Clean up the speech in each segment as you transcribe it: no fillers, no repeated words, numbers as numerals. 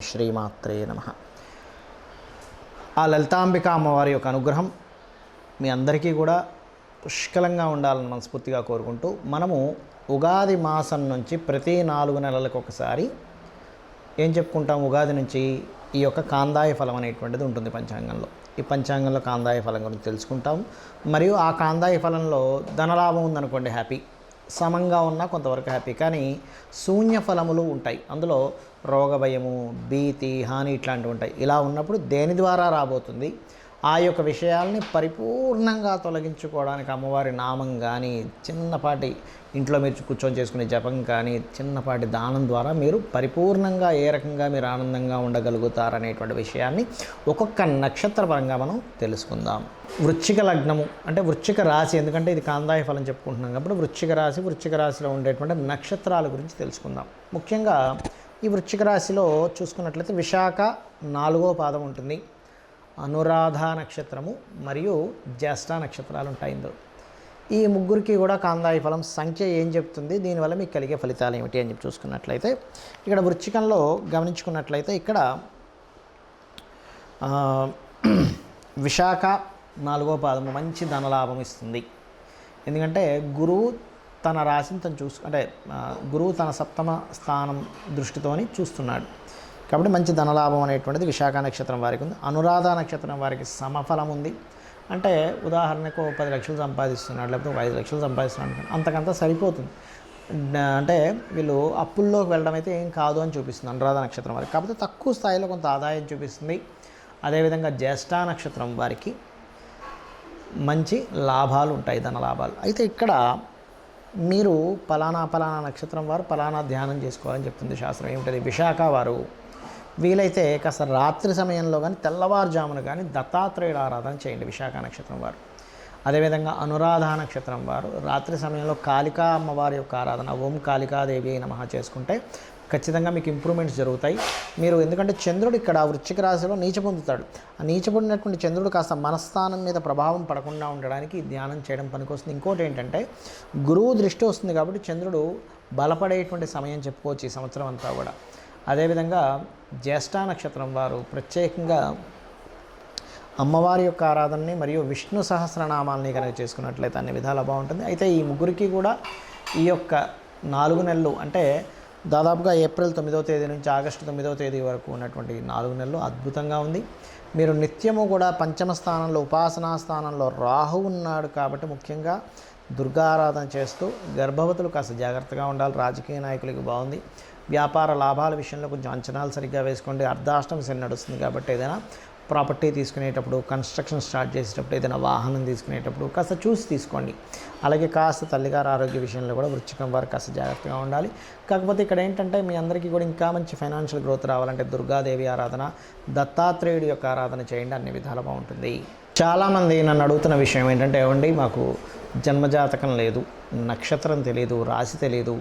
శ్రీమాత్రే నమః. ఆ లలితాంబిక అమ్మవారి యొక్క అనుగ్రహం మీ అందరికీ కూడా పుష్కలంగా ఉండాలని మనస్ఫూర్తిగా కోరుకుంటూ, మనము ఉగాది మాసం నుంచి ప్రతి 4 నెలలకు ఒకసారి ఏం చెప్పుకుంటాం, ఉగాది నుంచి ఈ యొక్క కాందాయ ఫలం అనేటువంటిది ఉంటుంది పంచాంగంలో. ఈ పంచాంగంలో కాందాయ ఫలం గురించి తెలుసుకుంటాం. మరియు ఆ కాందాయ ఫలంలో ధనలాభం ఉందనుకోండి హ్యాపీ, సమంగా ఉన్నా కొంతవరకు హ్యాపీ. కానీ శూన్య ఫలములు ఉంటాయి, అందులో రోగ భయము, భీతి, హాని ఇట్లాంటివి ఉంటాయి. ఇలా ఉన్నప్పుడు దేని ద్వారా రాబోతుంది, ఆ యొక్క విషయాల్ని పరిపూర్ణంగా తొలగించుకోవడానికి అమ్మవారి నామం కానీ, చిన్నపాటి ఇంట్లో మీరు కూర్చొని చేసుకునే జపం కానీ, చిన్నపాటి దానం ద్వారా మీరు పరిపూర్ణంగా ఏ రకంగా మీరు ఆనందంగా ఉండగలుగుతారనేటువంటి విషయాన్ని ఒక్కొక్క నక్షత్ర పరంగా మనం తెలుసుకుందాం. వృశ్చిక లగ్నము అంటే వృశ్చిక రాశి, ఎందుకంటే ఇది కాందాయ ఫలం చెప్పుకుంటున్నాం కాబట్టి వృశ్చిక రాశిలో ఉండేటువంటి నక్షత్రాల గురించి తెలుసుకుందాం. ముఖ్యంగా ఈ వృశ్చిక రాశిలో చూసుకున్నట్లయితే విశాఖ 4వ పాదం ఉంటుంది, అనురాధ నక్షత్రము మరియు జ్యేష్ఠ నక్షత్రాలు ఉంటాయి ఇందులో. ఈ ముగ్గురికి కూడా కాందాయ ఫలం సంఖ్య ఏం చెప్తుంది, దీనివల్ల మీకు కలిగే ఫలితాలు ఏమిటి అని చెప్పి చూసుకున్నట్లయితే, ఇక్కడ వృశ్చికంలో గమనించుకున్నట్లయితే ఇక్కడ విశాఖ 4వ పాదము మంచి ధనలాభం ఇస్తుంది. ఎందుకంటే గురువు తన రాశిని తను అంటే గురువు తన 7వ స్థానం దృష్టితోని చూస్తున్నాడు కాబట్టి మంచి ధనలాభం అనేటువంటిది విశాఖ నక్షత్రం వారికి ఉంది. అనురాధ నక్షత్రం వారికి సమఫలం ఉంది. అంటే ఉదాహరణకు 10 లక్షలు సంపాదిస్తున్నాడు, లేకపోతే 5 లక్షలు సంపాదిస్తున్నాడు, అంతకంతా సరిపోతుంది. అంటే వీళ్ళు అప్పుల్లోకి వెళ్ళడం అయితే ఏం కాదు అని చూపిస్తుంది అనురాధ నక్షత్రం వారికి. కాకపోతే తక్కువ స్థాయిలో కొంత ఆదాయం చూపిస్తుంది. అదేవిధంగా జ్యేష్ఠ నక్షత్రం వారికి మంచి లాభాలు ఉంటాయి, ధన లాభాలు. అయితే ఇక్కడ మీరు పలానా నక్షత్రం వారు పలానా ధ్యానం చేసుకోవాలని చెప్తుంది శాస్త్రం. ఏమిటది, విశాఖ వారు వీలైతే కాస్త రాత్రి సమయంలో కానీ తెల్లవారుజామున కానీ దత్తాత్రేయుడు ఆరాధన చేయండి విశాఖ నక్షత్రం వారు. అదేవిధంగా అనురాధ నక్షత్రం వారు రాత్రి సమయంలో కాళికా అమ్మవారి యొక్క ఆరాధన, ఓం కాళికాదేవి నమః చేసుకుంటే ఖచ్చితంగా మీకు ఇంప్రూవ్మెంట్స్ జరుగుతాయి. మీరు ఎందుకంటే చంద్రుడు ఇక్కడ వృశ్చిక రాశిలో నీచ పొందుతాడు. ఆ నీచ పొందినటువంటి చంద్రుడు కాస్త మనస్థానం మీద ప్రభావం పడకుండా ఉండడానికి ధ్యానం చేయడం పనికొస్తుంది. ఇంకోటి ఏంటంటే గురువు దృష్టి వస్తుంది కాబట్టి చంద్రుడు బలపడేటువంటి సమయం చెప్పుకోవచ్చు ఈ సంవత్సరం అంతా కూడా. అదేవిధంగా జ్యేష్ఠ నక్షత్రం వారు ప్రత్యేకంగా అమ్మవారి యొక్క ఆరాధనని మరియు విష్ణు సహస్రనామాలని కనుక చేసుకున్నట్లయితే అన్ని విధాలా బాగుంటుంది. అయితే ఈ ముగ్గురికి కూడా ఈ యొక్క 4 నెలలు అంటే దాదాపుగా ఏప్రిల్ 9వ తేదీ నుంచి ఆగస్టు 9వ తేదీ వరకు ఉన్నటువంటి 4 నెలలు అద్భుతంగా ఉంది. మీరు నిత్యము కూడా పంచమ స్థానంలో ఉపాసనా స్థానంలో రాహు ఉన్నాడు కాబట్టి ముఖ్యంగా దుర్గా ఆరాధన చేస్తూ గర్భవతులు కాస్త జాగ్రత్తగా ఉండాలి. రాజకీయ నాయకులకి బాగుంది. వ్యాపార లాభాల విషయంలో కొంచెం అంచనాలు సరిగ్గా వేసుకోండి. అర్ధాష్టమ శని నడుస్తుంది కాబట్టి ఏదైనా ప్రాపర్టీ తీసుకునేటప్పుడు, కన్స్ట్రక్షన్ స్టార్ట్ చేసేటప్పుడు, ఏదైనా వాహనం తీసుకునేటప్పుడు కాస్త చూసి తీసుకోండి. అలాగే కాస్త తల్లిగారి ఆరోగ్య విషయంలో కూడా వృశ్చికం వారు కాస్త జాగ్రత్తగా ఉండాలి. కాకపోతే ఇక్కడ ఏంటంటే మీ అందరికీ కూడా ఇంకా మంచి ఫైనాన్షియల్ గ్రోత్ రావాలంటే దుర్గాదేవి ఆరాధన, దత్తాత్రేయుడి యొక్క ఆరాధన చేయండి, అన్ని విధాలు బాగుంటుంది. చాలామంది నన్ను అడుగుతున్న విషయం ఏంటంటే, ఏమండి మాకు జన్మజాతకం లేదు, నక్షత్రం తెలియదు, రాశి తెలియదు,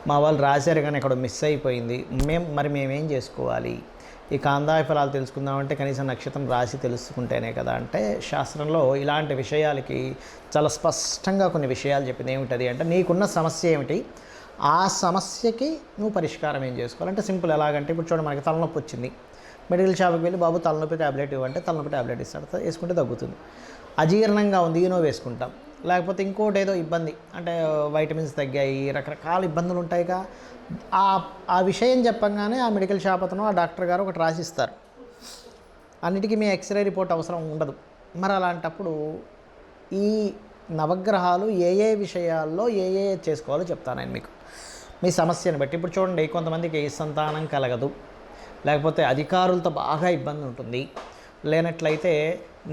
మా వాళ్ళు రాశారు కానీ ఎక్కడో మిస్ అయిపోయింది, మేమేం చేసుకోవాలి, ఈ కాందాయ ఫలాలు తెలుసుకుందామంటే కనీసం నక్షత్రం రాశి తెలుసుకుంటేనే కదా అంటే, శాస్త్రంలో ఇలాంటి విషయాలకి చాలా స్పష్టంగా కొన్ని విషయాలు చెప్పింది. ఏమిటది అంటే, నీకున్న సమస్య ఏమిటి, ఆ సమస్యకి నువ్వు పరిష్కారం ఏం చేసుకోవాలంటే సింపుల్. ఎలాగంటే ఇప్పుడు చూడండి, మనకి తలనొప్పి వచ్చింది, మెడికల్ షాప్కి వెళ్ళి బాబు తలనొప్పి ట్యాబ్లెట్ ఇవ్వంటే తలనొప్పి ట్యాబ్లెట్ ఇస్తాడు, వేసుకుంటే తగ్గుతుంది. అజీర్ణంగా ఉంది ఈనో వేసుకుంటాం, లేకపోతే ఇంకోటి ఏదో ఇబ్బంది అంటే వైటమిన్స్ తగ్గాయి, రకరకాల ఇబ్బందులు ఉంటాయిగా. ఆ విషయం చెప్పంగానే ఆ మెడికల్ షాప్ అతను, ఆ డాక్టర్ గారు ఒకటి రాసిస్తారు. అన్నిటికీ మీ ఎక్స్రే రిపోర్ట్ అవసరం ఉండదు. మరి అలాంటప్పుడు ఈ నవగ్రహాలు ఏ విషయాల్లో ఏ చేసుకోవాలో చెప్తాను నేను మీకు, మీ సమస్యను బట్టి. ఇప్పుడు చూడండి, కొంతమందికి సంతానం కలగదు, లేకపోతే అధికారులతో బాగా ఇబ్బంది ఉంటుంది, లేనట్లయితే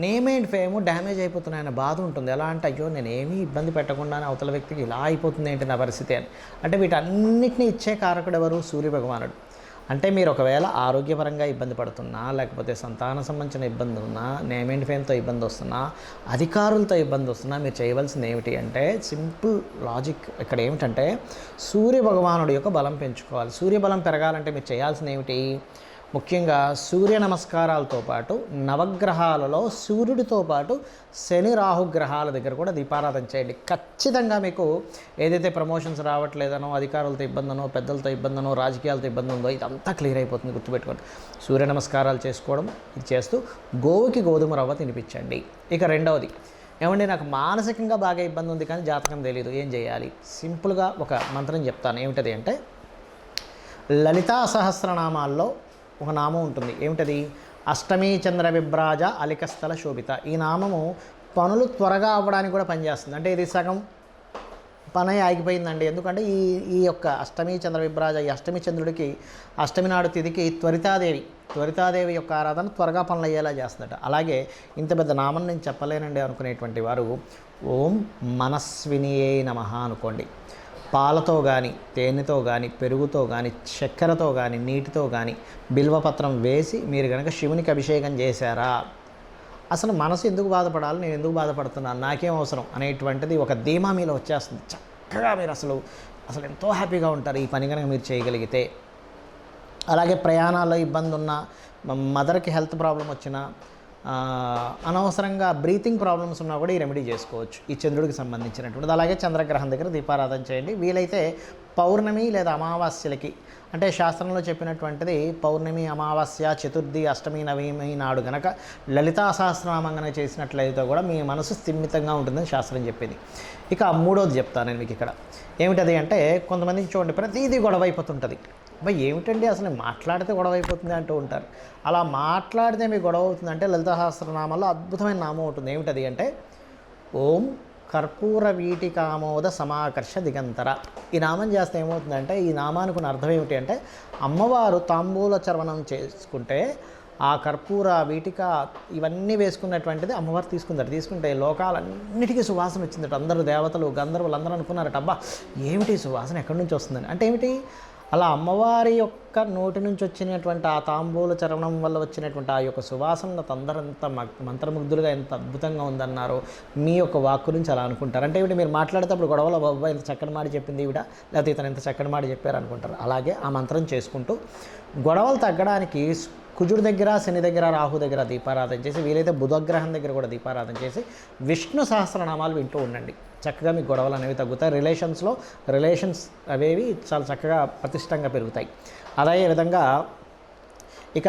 నేమ్ అండ్ ఫేమ్ డ్యామేజ్ అయిపోతున్నాయన్న బాధ ఉంటుంది. ఎలా అంటే, అయ్యో నేనేమీ ఇబ్బంది పెట్టకుండానే అవతల వ్యక్తికి ఇలా అయిపోతుంది ఏంటి నా పరిస్థితి అని. అంటే వీటన్నిటిని ఇచ్చే కారకుడు ఎవరు, సూర్యభగవానుడు. అంటే మీరు ఒకవేళ ఆరోగ్యపరంగా ఇబ్బంది పడుతున్నా, లేకపోతే సంతానం సంబంధించిన ఇబ్బంది ఉన్నా, నేమ్ అండ్ ఫేమ్తో ఇబ్బంది వస్తున్నా, అధికారులతో ఇబ్బంది వస్తున్నా, మీరు చేయవలసింది ఏమిటి అంటే సింపుల్ లాజిక్ ఇక్కడ ఏమిటంటే, సూర్యభగవానుడి యొక్క బలం పెంచుకోవాలి. సూర్యబలం పెరగాలంటే మీరు చేయాల్సింది ఏమిటి, ముఖ్యంగా సూర్య నమస్కారాలతో పాటు నవగ్రహాలలో సూర్యుడితో పాటు శని రాహుగ్రహాల దగ్గర కూడా దీపారాధన చేయండి. ఖచ్చితంగా మీకు ఏదైతే ప్రమోషన్స్ రావట్లేదనో, అధికారులతో ఇబ్బందనో, పెద్దలతో ఇబ్బందనో, రాజకీయాలతో ఇబ్బంది ఉందో ఇదంతా క్లియర్ అయిపోతుంది. గుర్తుపెట్టుకోండి. సూర్య నమస్కారాలు చేసుకోవడం ఇది చేస్తూ గోవుకి గోధుమ రవ్వ తినిపించండి. ఇక రెండవది, ఏమండి నాకు మానసికంగా బాగా ఇబ్బంది ఉంది కానీ జాతకం తెలియదు, ఏం చేయాలి? సింపుల్గా ఒక మంత్రం చెప్తాను. ఏమిటది అంటే లలితా సహస్రనామాల్లో ఒక నామం ఉంటుంది. ఏమిటది? అష్టమీ చంద్ర విభ్రాజ అలికస్థల శోభిత. ఈ నామము పనులు త్వరగా అవ్వడానికి కూడా పనిచేస్తుంది. అంటే ఇది సగం పని ఆగిపోయిందండి. ఎందుకంటే ఈ యొక్క అష్టమీ చంద్ర విభ్రాజ, ఈ అష్టమి చంద్రుడికి అష్టమి నాడు తిథికి త్వరితాదేవి యొక్క ఆరాధన త్వరగా పనులు అయ్యేలా చేస్తుందట. అలాగే ఇంత పెద్ద నామం నేను చెప్పలేనండి అనుకునేటువంటి వారు ఓం మనస్వినియే నమః అనుకోండి. పాలతో కానీ, తేనెతో కానీ, పెరుగుతో కానీ, చక్కెరతో కానీ, నీటితో కానీ బిల్వపత్రం వేసి మీరు కనుక శివునికి అభిషేకం చేశారా, అసలు మనసు ఎందుకు బాధపడాలి, నేను ఎందుకు బాధపడుతున్నాను, నాకేం అవసరం అనేటువంటిది ఒక ధీమా మీలో వచ్చేస్తుంది. చక్కగా మీరు అసలు ఎంతో హ్యాపీగా ఉంటారు ఈ పని కనుక మీరు చేయగలిగితే. అలాగే ప్రయాణాల్లో ఇబ్బంది ఉన్న, మదర్కి హెల్త్ ప్రాబ్లం వచ్చినా, అనవసరంగా బ్రీతింగ్ ప్రాబ్లమ్స్ ఉన్నా కూడా ఈ రెమెడీ చేసుకోవచ్చు ఈ చంద్రుడికి సంబంధించినటువంటిది. అలాగే చంద్రగ్రహం దగ్గర దీపారాధన చేయండి. వీలైతే పౌర్ణమి లేదా అమావాస్యలకి, అంటే శాస్త్రంలో చెప్పినటువంటిది పౌర్ణమి, అమావాస్య, చతుర్థి, అష్టమి, నవమి నాడు గనక లలితా సహస్రనామం కనుక చేసినట్లయితే కూడా మీ మనసు స్థిమితంగా ఉంటుందని శాస్త్రం చెప్పింది. ఇక మూడోది చెప్తాను నేను మీకు ఇక్కడ. ఏమిటది అంటే కొంతమందికి చూడండి ప్రతిదీ గొడవ అయిపోతుంటుంది. ఏమిటండి అసలు మాట్లాడితే గొడవ అయిపోతుంది అంటూ ఉంటారు. అలా మాట్లాడితే మీకు గొడవ అవుతుందంటే లలితా సహస్రనామాల్లో అద్భుతమైన నామం ఉంటుంది. ఏమిటది అంటే ఓం కర్పూర వీటికామోద సమాకర్ష దిగంతర. ఈ నామం చేస్తే ఏమవుతుందంటే, ఈ నామానికి ఉన్న అర్థం ఏమిటి అంటే అమ్మవారు తాంబూల చర్వణం చేసుకుంటే ఆ కర్పూర, వీటిక ఇవన్నీ వేసుకున్నటువంటిది అమ్మవారు తీసుకుంటే లోకాలన్నిటికీ సువాసన వచ్చిందట. అందరూ దేవతలు, గంధర్వులు అందరూ అనుకున్నారట, అబ్బా ఏమిటి సువాసన ఎక్కడి నుంచి వస్తుందని. అంటే ఏమిటి, అలా అమ్మవారి యొక్క నోటి నుంచి వచ్చినటువంటి ఆ తాంబూల చరణం వల్ల వచ్చినటువంటి ఆ యొక్క సువాసన అందరంత మంత్రముగ్ధులుగా ఎంత అద్భుతంగా ఉందన్నారో మీ యొక్క వాక్కు నుంచి అలా అనుకుంటారు. అంటే ఏమిటి, మీరు మాట్లాడేటప్పుడు గొడవలో బాబా ఇంత చక్కని మాట చెప్పింది ఈవిడ, లేకపోతే ఇతను ఎంత చక్కని మాట చెప్పారు అనుకుంటారు. అలాగే ఆ మంత్రం చేసుకుంటూ గొడవలు తగ్గడానికి కుజుడి దగ్గర, శని దగ్గర, రాహు దగ్గర దీపారాధన చేసి, వీలైతే బుధగ్రహం దగ్గర కూడా దీపారాధన చేసి విష్ణు సహస్రనామాలు వింటూ ఉండండి. చక్కగా మీ గొడవలు అనేవి తగ్గుతాయి. రిలేషన్స్ అవేవి చాలా చక్కగా ప్రతిష్టంగా పెరుగుతాయి. అదేవిధంగా ఇక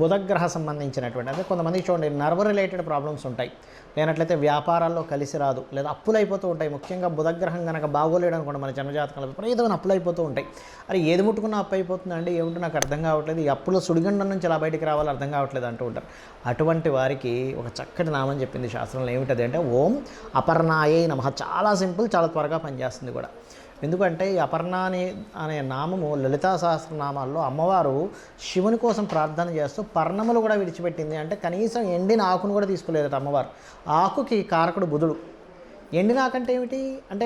బుధగ్రహ సంబంధించినటువంటి, అంటే కొంతమందికి చూడండి నర్వ్ రిలేటెడ్ ప్రాబ్లమ్స్ ఉంటాయి, లేనట్లయితే వ్యాపారాల్లో కలిసి రాదు, లేదా అప్పులు అయిపోతూ ఉంటాయి. ముఖ్యంగా బుధగ్రహం కనుక బాగోలేడు అనుకోండి మన జన్మజాతకంలో విపరీతమైన అప్పులు అయిపోతూ ఉంటాయి. అరే ఏది ముట్టుకున్నా అప్పు అయిపోతుందండి, ఏమిటో నాకు అర్థం కావట్లేదు, ఈ అప్పుల సుడిగండం నుంచి ఎలా బయటికి రావాలో అర్థం కావట్లేదు అంటూ ఉంటారు. అటువంటి వారికి ఒక చక్కటి నామం చెప్పింది శాస్త్రంలో. ఏమిటది అంటే ఓం అపర్ణాయై నమః. చాలా సింపుల్, చాలా త్వరగా పనిచేస్తుంది కూడా. ఎందుకంటే ఈ అపర్ణ అనే నామము లలితా సహస్రనామాల్లో అమ్మవారు శివుని కోసం ప్రార్థన చేస్తూ పర్ణములు కూడా విడిచిపెట్టింది. అంటే కనీసం ఎండిన ఆకును కూడా తీసుకోలేదట అమ్మవారు. ఆకుకి కారకుడు బుధుడు. ఎండిన ఆకంటే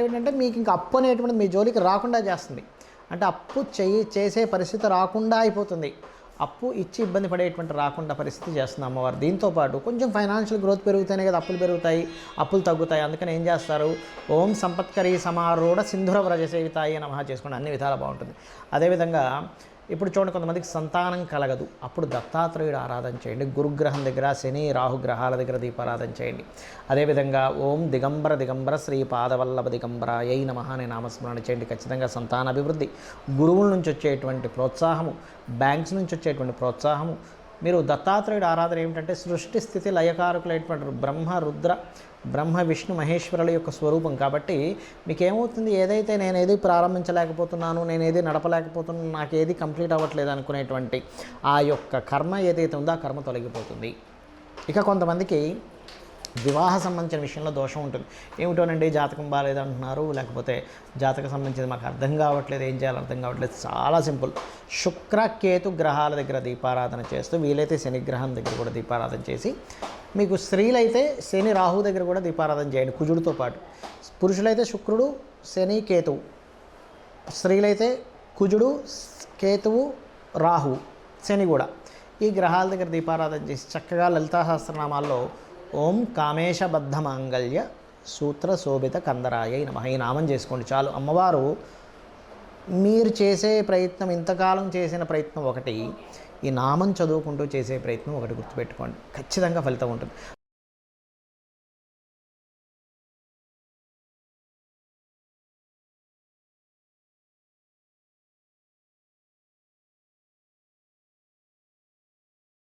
ఏమిటంటే మీకు ఇంకా అప్పు అనేటువంటిది మీ జోలికి రాకుండా చేస్తుంది. అంటే అప్పు చేసే పరిస్థితి రాకుండా అయిపోతుంది. అప్పు ఇచ్చి ఇబ్బంది పడేటువంటి రాకుండా పరిస్థితి చేస్తుంది అమ్మవారు. దీంతోపాటు కొంచెం ఫైనాన్షియల్ గ్రోత్ పెరుగుతేనే కదా అప్పులు పెరుగుతాయి, అప్పులు తగ్గుతాయి. అందుకని ఏం చేస్తారు, ఓం సంపత్కరీ సమారూఢ సింధుర వ్రజ సేవితాయి నమః చేసుకోండి, అన్ని విధాలు బాగుంటుంది. అదేవిధంగా ఇప్పుడు చూడండి కొంతమందికి సంతానం కలగదు, అప్పుడు దత్తాత్రేయుడు ఆరాధన చేయండి. గురుగ్రహం దగ్గర, శని రాహు గ్రహాల దగ్గర దీపారాధన చేయండి. అదేవిధంగా ఓం దిగంబర శ్రీ పాదవల్లభ దిగంబరాయై నమః అనే నామస్మరణ చేయండి. ఖచ్చితంగా సంతాన అభివృద్ధి, గురువుల నుంచి వచ్చేటువంటి ప్రోత్సాహము, బ్యాంక్స్ నుంచి వచ్చేటువంటి ప్రోత్సాహము. మీరు దత్తాత్రేయుడు ఆరాధన ఏమిటంటే సృష్టి స్థితి లయకారకులైనటువంటి బ్రహ్మ విష్ణు మహేశ్వరుల యొక్క స్వరూపం. కాబట్టి మీకేమవుతుంది, ఏదైతే నేనేది ప్రారంభించలేకపోతున్నాను, నేనేది నడపలేకపోతున్నాను, నాకేది కంప్లీట్ అవ్వట్లేదు అనుకునేటువంటి ఆ యొక్క కర్మ ఏదైతే ఉందో ఆ కర్మ తొలగిపోతుంది. ఇక కొంతమందికి వివాహ సంబంధించిన విషయంలో దోషం ఉంటుంది. ఏమిటోనండి జాతకం బాగాలేదంటున్నారు, లేకపోతే జాతకం సంబంధించింది మాకు అర్థం కావట్లేదు, ఏం చేయాలో అర్థం కావట్లేదు. చాలా సింపుల్, శుక్ర కేతు గ్రహాల దగ్గర దీపారాధన చేస్తూ, వీలైతే శనిగ్రహం దగ్గర కూడా దీపారాధన చేసి, మీకు స్త్రీలైతే శని రాహు దగ్గర కూడా దీపారాధన చేయండి కుజుడితో పాటు. పురుషులైతే శుక్రుడు, శని, కేతువు. స్త్రీలైతే కుజుడు, కేతువు, రాహు, శని కూడా. ఈ గ్రహాల దగ్గర దీపారాధన చేసి చక్కగా లలితా సహస్రనామాల్లో ఓం కామేశబద్ధ మాంగళ్య సూత్ర శోభిత కందరాయై నమః ఈ నామం చేసుకోండి చాలు. అమ్మవారు మీరు చేసే ప్రయత్నం, ఇంతకాలం చేసిన ప్రయత్నం ఒకటి, ఈ నామం చదువుకుంటూ చేసే ప్రయత్నం ఒకటి గుర్తుపెట్టుకోండి, ఖచ్చితంగా ఫలితం ఉంటుంది.